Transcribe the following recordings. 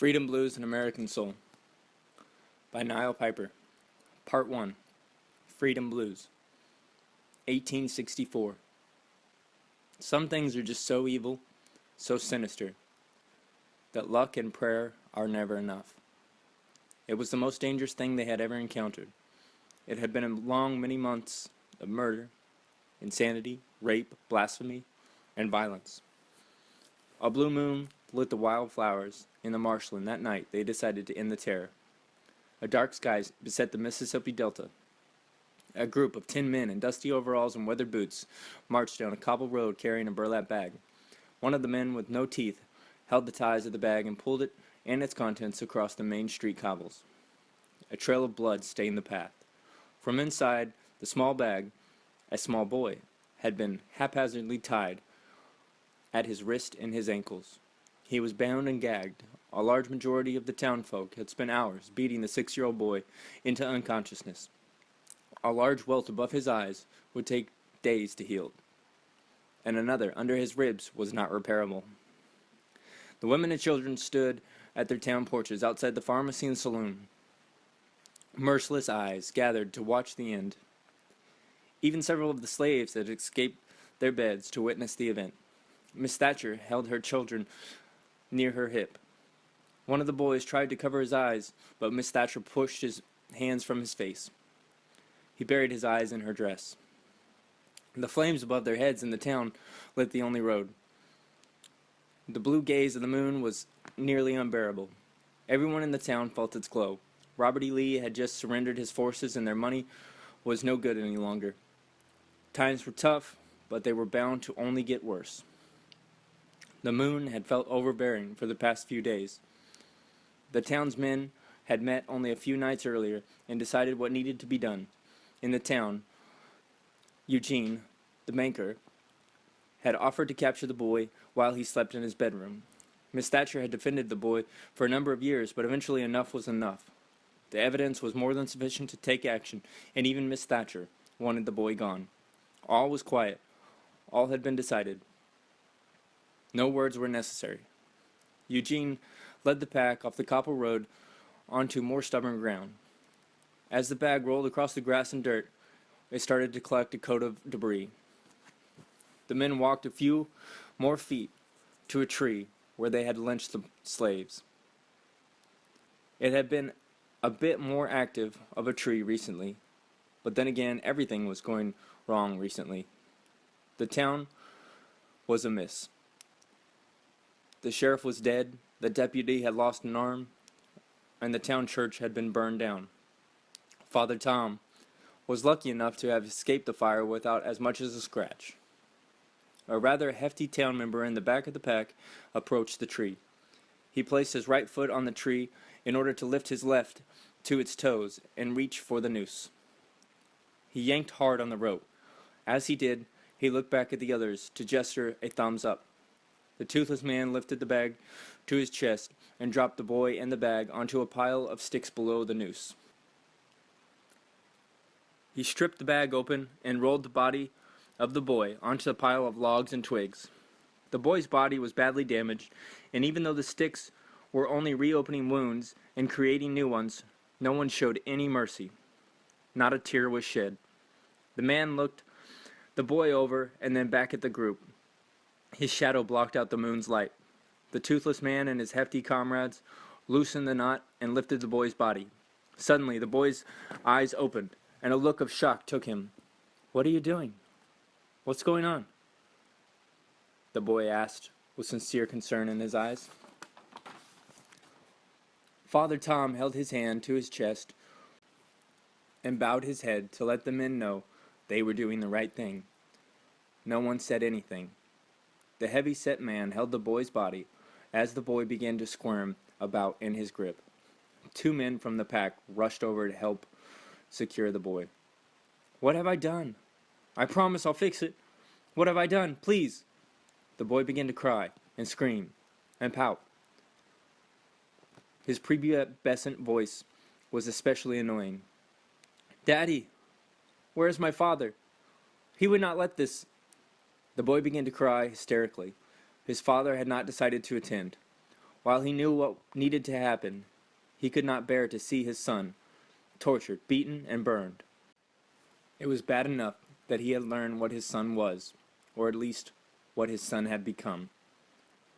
Freedom Blues and American Soul by Knial Piper. Part 1. Freedom Blues. 1864. Some things are just so evil, so sinister, that luck and prayer are never enough. It was the most dangerous thing they had ever encountered. It had been a long many months of murder, insanity, rape, blasphemy, and violence. A blue moon lit the wild flowers in the marshland that night. They decided to end the terror. A dark sky beset the Mississippi Delta. A group of 10 men in dusty overalls and weathered boots marched down a cobbled road carrying a burlap bag. One of the men with no teeth held the ties of the bag and pulled it and its contents across the main street cobbles. A trail of blood stained the path. From inside the small bag, a small boy had been haphazardly tied at his wrist and his ankles. He was bound and gagged. A large majority of the townfolk had spent hours beating the 6-year-old boy into unconsciousness. A large welt above his eyes would take days to heal, and another under his ribs was not repairable. The women and children stood at their town porches outside the pharmacy and saloon. Merciless eyes gathered to watch the end. Even several of the slaves had escaped their beds to witness the event. Miss Thatcher held her children near her hip. One of the boys tried to cover his eyes, but Miss Thatcher pushed his hands from his face. He buried his eyes in her dress. The flames above their heads in the town lit the only road. The blue gaze of the moon was nearly unbearable. Everyone in the town felt its glow. Robert E. Lee had just surrendered his forces, and their money was no good any longer. Times were tough, but they were bound to only get worse. The moon had felt overbearing for the past few days. The town's men had met only a few nights earlier and decided what needed to be done. In the town, Eugene, the banker, had offered to capture the boy while he slept in his bedroom. Miss Thatcher had defended the boy for a number of years, but eventually enough was enough. The evidence was more than sufficient to take action, and even Miss Thatcher wanted the boy gone. All was quiet. All had been decided. No words were necessary. Eugene led the pack off the cobble road onto more stubborn ground. As the bag rolled across the grass and dirt, it started to collect a coat of debris. The men walked a few more feet to a tree where they had lynched the slaves. It had been a bit more active of a tree recently, but then again, everything was going wrong recently. The town was amiss. The sheriff was dead, the deputy had lost an arm, and the town church had been burned down. Father Tom was lucky enough to have escaped the fire without as much as a scratch. A rather hefty town member in the back of the pack approached the tree. He placed his right foot on the tree in order to lift his left to its toes and reach for the noose. He yanked hard on the rope. As he did, he looked back at the others to gesture a thumbs up. The toothless man lifted the bag to his chest and dropped the boy and the bag onto a pile of sticks below the noose. He stripped the bag open and rolled the body of the boy onto a pile of logs and twigs. The boy's body was badly damaged, and even though the sticks were only reopening wounds and creating new ones, no one showed any mercy. Not a tear was shed. The man looked the boy over and then back at the group. His shadow blocked out the moon's light. The toothless man and his hefty comrades loosened the knot and lifted the boy's body. Suddenly, the boy's eyes opened, and a look of shock took him. "What are you doing? What's going on?" the boy asked, with sincere concern in his eyes. Father Tom held his hand to his chest and bowed his head to let the men know they were doing the right thing. No one said anything. The heavy-set man held the boy's body as the boy began to squirm about in his grip. 2 men from the pack rushed over to help secure the boy. "What have I done? I promise I'll fix it. What have I done? Please!" The boy began to cry and scream and pout. His prepubescent voice was especially annoying. "Daddy, where is my father? He would not let this." The boy began to cry hysterically. His father had not decided to attend. While he knew what needed to happen, he could not bear to see his son tortured, beaten, and burned. It was bad enough that he had learned what his son was, or at least what his son had become.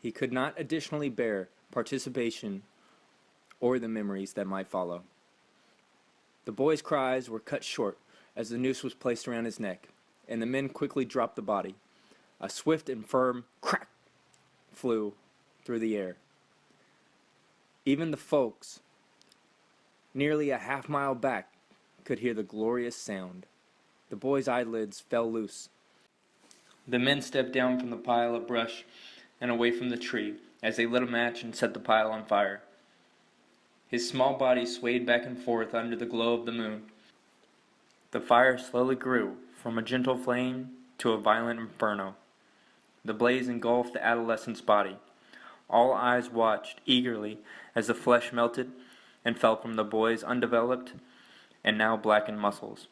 He could not additionally bear participation or the memories that might follow. The boy's cries were cut short as the noose was placed around his neck, and the men quickly dropped the body. A swift and firm crack flew through the air. Even the folks, nearly a half-mile back, could hear the glorious sound. The boy's eyelids fell loose. The men stepped down from the pile of brush and away from the tree as they lit a match and set the pile on fire. His small body swayed back and forth under the glow of the moon. The fire slowly grew from a gentle flame to a violent inferno. The blaze engulfed the adolescent's body. All eyes watched eagerly as the flesh melted and fell from the boy's undeveloped and now blackened muscles.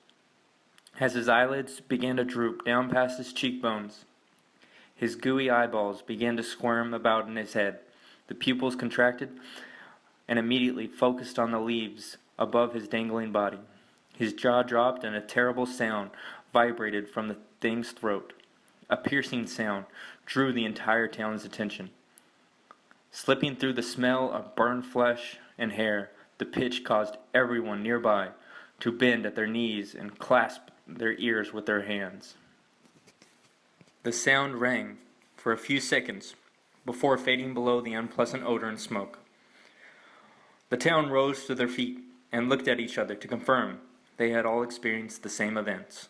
As his eyelids began to droop down past his cheekbones, his gooey eyeballs began to squirm about in his head. The pupils contracted and immediately focused on the leaves above his dangling body. His jaw dropped and a terrible sound vibrated from the thing's throat. A piercing sound drew the entire town's attention. Slipping through the smell of burned flesh and hair, the pitch caused everyone nearby to bend at their knees and clasp their ears with their hands. The sound rang for a few seconds before fading below the unpleasant odor and smoke. The town rose to their feet and looked at each other to confirm they had all experienced the same events.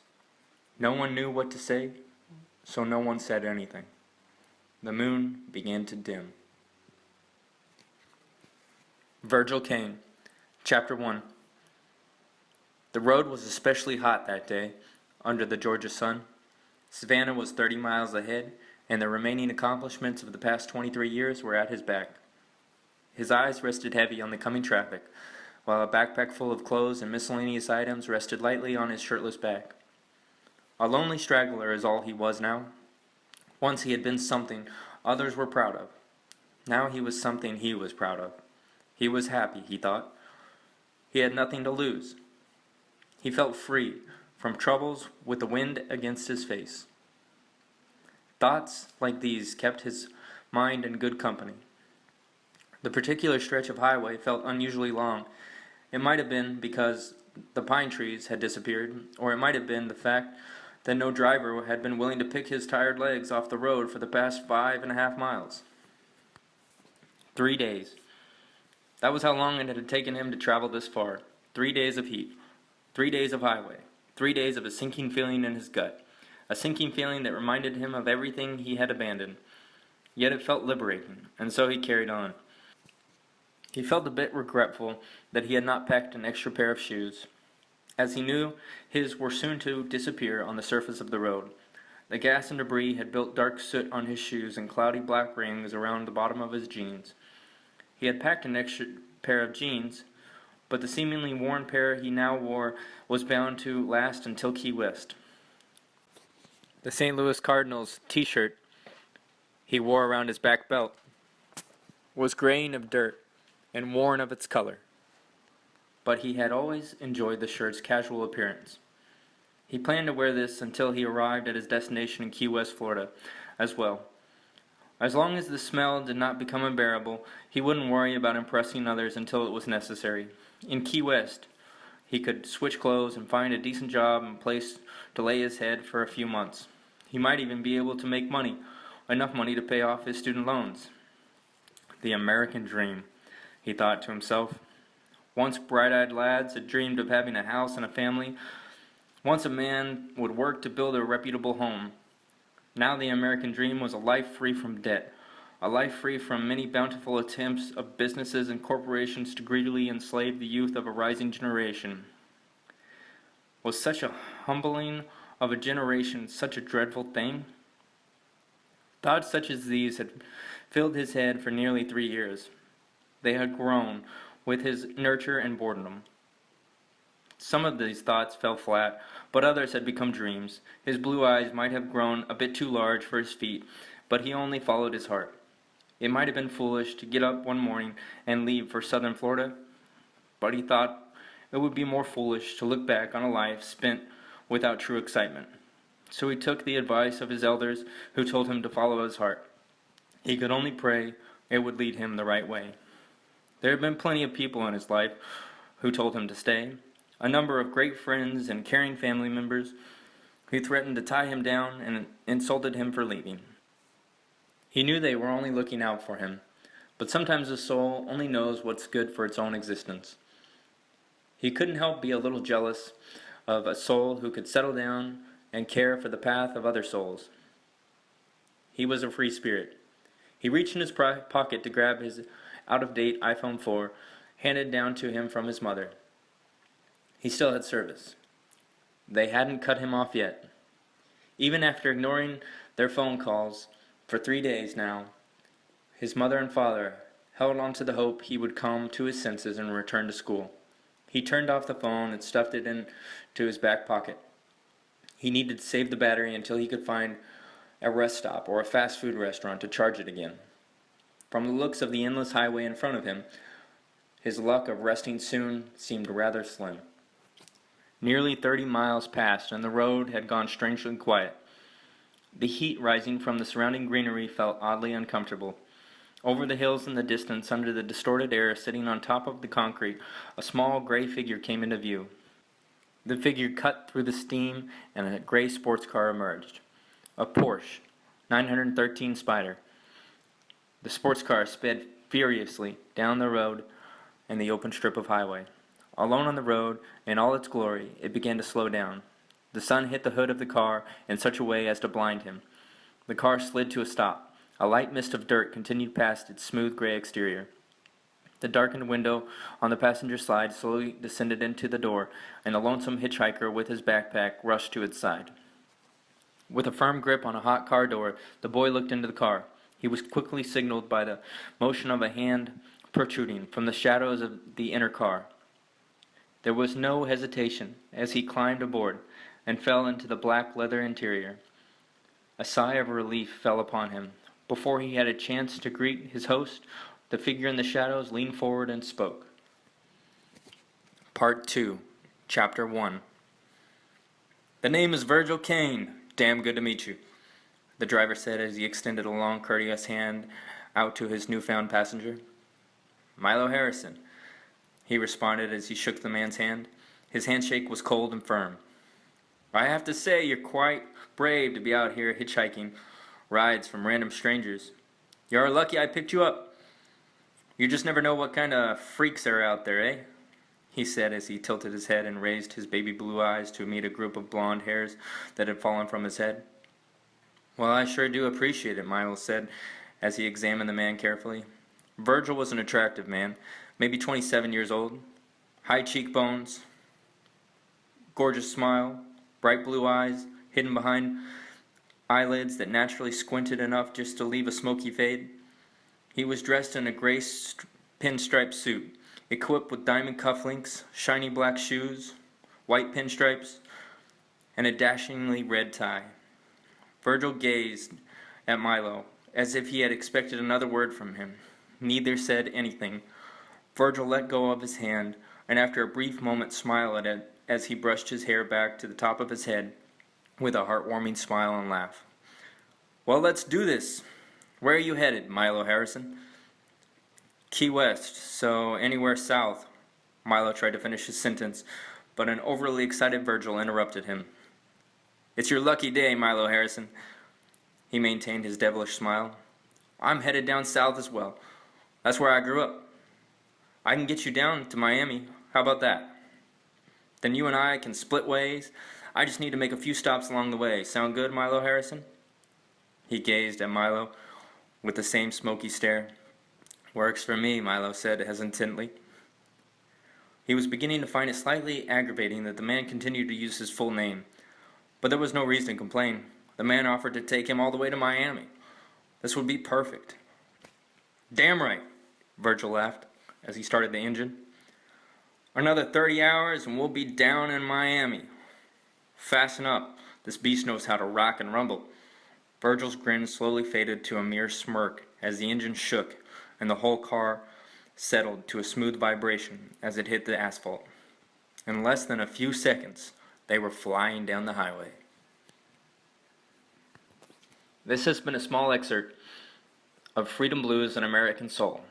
No one knew what to say, so no one said anything. The moon began to dim. Virgil Kane, Chapter 1. The road was especially hot that day, under the Georgia sun. Savannah was 30 miles ahead, and the remaining accomplishments of the past 23 years were at his back. His eyes rested heavy on the coming traffic, while a backpack full of clothes and miscellaneous items rested lightly on his shirtless back. A lonely straggler is all he was now. Once he had been something others were proud of. Now he was something he was proud of. He was happy, he thought. He had nothing to lose. He felt free from troubles with the wind against his face. Thoughts like these kept his mind in good company. The particular stretch of highway felt unusually long. It might have been because the pine trees had disappeared, or it might have been the fact that no driver had been willing to pick his tired legs off the road for the past 5.5 miles. 3 days. That was how long it had taken him to travel this far. 3 days of heat. 3 days of highway. 3 days of a sinking feeling in his gut. A sinking feeling that reminded him of everything he had abandoned. Yet it felt liberating, and so he carried on. He felt a bit regretful that he had not packed an extra pair of shoes, as he knew his were soon to disappear on the surface of the road. The gas and debris had built dark soot on his shoes and cloudy black rings around the bottom of his jeans. He had packed an extra pair of jeans, but the seemingly worn pair he now wore was bound to last until Key West. The St. Louis Cardinals t-shirt he wore around his back belt was graying of dirt and worn of its color, but he had always enjoyed the shirt's casual appearance. He planned to wear this until he arrived at his destination in Key West, Florida, as well. As long as the smell did not become unbearable, he wouldn't worry about impressing others until it was necessary. In Key West, he could switch clothes and find a decent job and place to lay his head for a few months. He might even be able to make money, enough money to pay off his student loans. The American dream, he thought to himself. Once bright-eyed lads had dreamed of having a house and a family. Once a man would work to build a reputable home. Now the American dream was a life free from debt, a life free from many bountiful attempts of businesses and corporations to greedily enslave the youth of a rising generation. Was such a humbling of a generation such a dreadful thing? Thoughts such as these had filled his head for nearly 3 years. They had grown with his nurture and boredom. Some of these thoughts fell flat, but others had become dreams. His blue eyes might have grown a bit too large for his feet, but he only followed his heart. It might have been foolish to get up one morning and leave for southern Florida, but he thought it would be more foolish to look back on a life spent without true excitement. So he took the advice of his elders, who told him to follow his heart. He could only pray it would lead him the right way. There had been plenty of people in his life who told him to stay, a number of great friends and caring family members who threatened to tie him down and insulted him for leaving. He knew they were only looking out for him, but sometimes the soul only knows what's good for its own existence. He couldn't help be a little jealous of a soul who could settle down and care for the path of other souls. He was a free spirit. He reached in his pocket to grab his out-of-date iPhone 4, handed down to him from his mother. He still had service. They hadn't cut him off yet. Even after ignoring their phone calls for 3 days now, his mother and father held on to the hope he would come to his senses and return to school. He turned off the phone and stuffed it into his back pocket. He needed to save the battery until he could find a rest stop or a fast food restaurant to charge it again. From the looks of the endless highway in front of him, his luck of resting soon seemed rather slim. Nearly 30 miles passed, and the road had gone strangely quiet. The heat rising from the surrounding greenery felt oddly uncomfortable. Over the hills in the distance, under the distorted air, sitting on top of the concrete, a small gray figure came into view. The figure cut through the steam, and a gray sports car emerged. A Porsche 913 Spider. The sports car sped furiously down the road and the open strip of highway. Alone on the road, in all its glory, it began to slow down. The sun hit the hood of the car in such a way as to blind him. The car slid to a stop. A light mist of dirt continued past its smooth gray exterior. The darkened window on the passenger side slowly descended into the door, and a lonesome hitchhiker with his backpack rushed to its side. With a firm grip on a hot car door, the boy looked into the car. He was quickly signaled by the motion of a hand protruding from the shadows of the inner car. There was no hesitation as he climbed aboard and fell into the black leather interior. A sigh of relief fell upon him. Before he had a chance to greet his host, the figure in the shadows leaned forward and spoke. Part 2, Chapter 1. "The name is Virgil Kane. Damn good to meet you," the driver said as he extended a long, courteous hand out to his newfound passenger. "Milo Harrison," he responded as he shook the man's hand. His handshake was cold and firm. "I have to say you're quite brave to be out here hitchhiking rides from random strangers. You're lucky I picked you up. You just never know what kind of freaks are out there, eh?" he said as he tilted his head and raised his baby blue eyes to meet a group of blonde hairs that had fallen from his head. "Well, I sure do appreciate it," Miles said as he examined the man carefully. Virgil was an attractive man, maybe 27 years old. High cheekbones, gorgeous smile, bright blue eyes, hidden behind eyelids that naturally squinted enough just to leave a smoky fade. He was dressed in a gray pinstripe suit, equipped with diamond cufflinks, shiny black shoes, white pinstripes, and a dashingly red tie. Virgil gazed at Milo as if he had expected another word from him. Neither said anything. Virgil let go of his hand, and after a brief moment smiled at it as he brushed his hair back to the top of his head with a heartwarming smile and laugh. "Well, let's do this. Where are you headed, Milo Harrison?" "Key West, so anywhere south." Milo tried to finish his sentence, but an overly excited Virgil interrupted him. "It's your lucky day, Milo Harrison." He maintained his devilish smile. "I'm headed down south as well. That's where I grew up. I can get you down to Miami. How about that? Then you and I can split ways. I just need to make a few stops along the way. Sound good, Milo Harrison?" He gazed at Milo with the same smoky stare. "Works for me," Milo said hesitantly. He was beginning to find it slightly aggravating that the man continued to use his full name. But there was no reason to complain. The man offered to take him all the way to Miami. This would be perfect. "Damn right," Virgil laughed as he started the engine. "Another 30 hours and we'll be down in Miami. Fasten up. This beast knows how to rock and rumble." Virgil's grin slowly faded to a mere smirk as the engine shook and the whole car settled to a smooth vibration as it hit the asphalt. In less than a few seconds, they were flying down the highway. This has been a small excerpt of Freedom Blues and American Soul.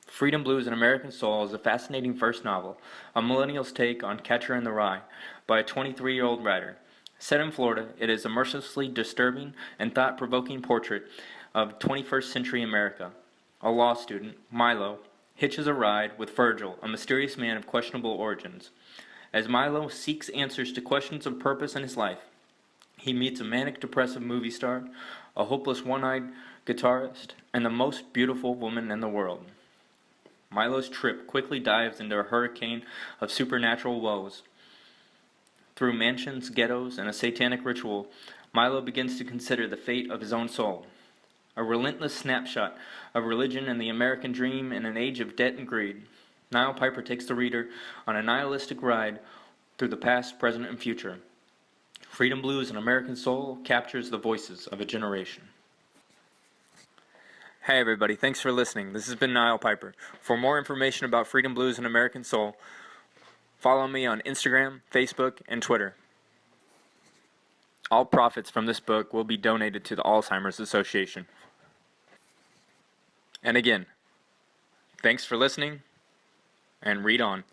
Freedom Blues and American Soul is a fascinating first novel, a millennial's take on Catcher in the Rye, by a 23-year-old writer. Set in Florida, it is a mercilessly disturbing and thought-provoking portrait of 21st century America. A law student, Milo, hitches a ride with Virgil, a mysterious man of questionable origins. As Milo seeks answers to questions of purpose in his life, he meets a manic-depressive movie star, a hopeless one-eyed guitarist, and the most beautiful woman in the world. Milo's trip quickly dives into a hurricane of supernatural woes. Through mansions, ghettos, and a satanic ritual, Milo begins to consider the fate of his own soul. A relentless snapshot of religion and the American dream in an age of debt and greed. Knial Piper takes the reader on a nihilistic ride through the past, present, and future. Freedom Blues and American Soul captures the voices of a generation. Hey everybody, thanks for listening. This has been Knial Piper. For more information about Freedom Blues and American Soul, follow me on Instagram, Facebook, and Twitter. All profits from this book will be donated to the Alzheimer's Association. And again, thanks for listening, and read on.